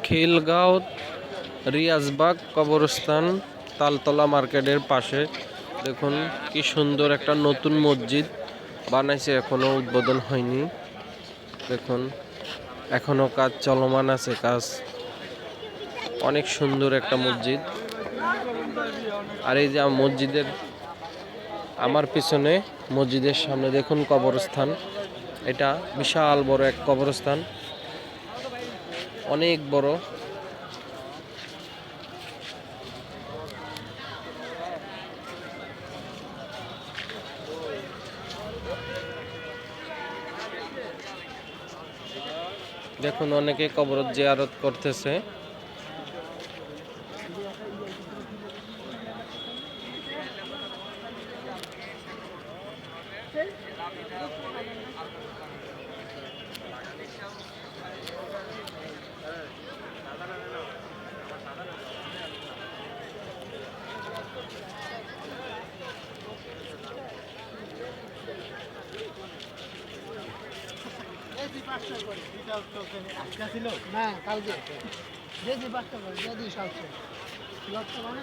খিলগাঁও রিয়াজবাগ কবরস্থান তালতলা মার্কেটের পাশে দেখুন কি সুন্দর একটা নতুন মসজিদ বানাইছে, এখনো উদ্বোধন হয়নি। দেখুন এখনো কাজ চলমান আছে, কাজ অনেক সুন্দর একটা মসজিদ। আর এই যে মসজিদের আমার পিছনে মসজিদের সামনে দেখুন কবরস্থান, এটা বিশাল বড় এক কবরস্থান, অনেক বড়। দেখুন অনেকে কবর জিয়ারত করতেছে। না কালকে যে 5টা করে যদি সবচেয়ে লক্ষ্য মানে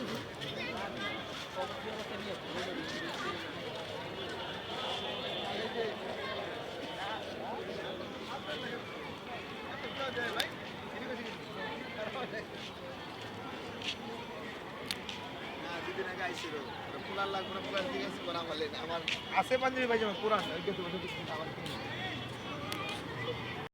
আমার আছে পাঞ্জাবি ভাই পুরান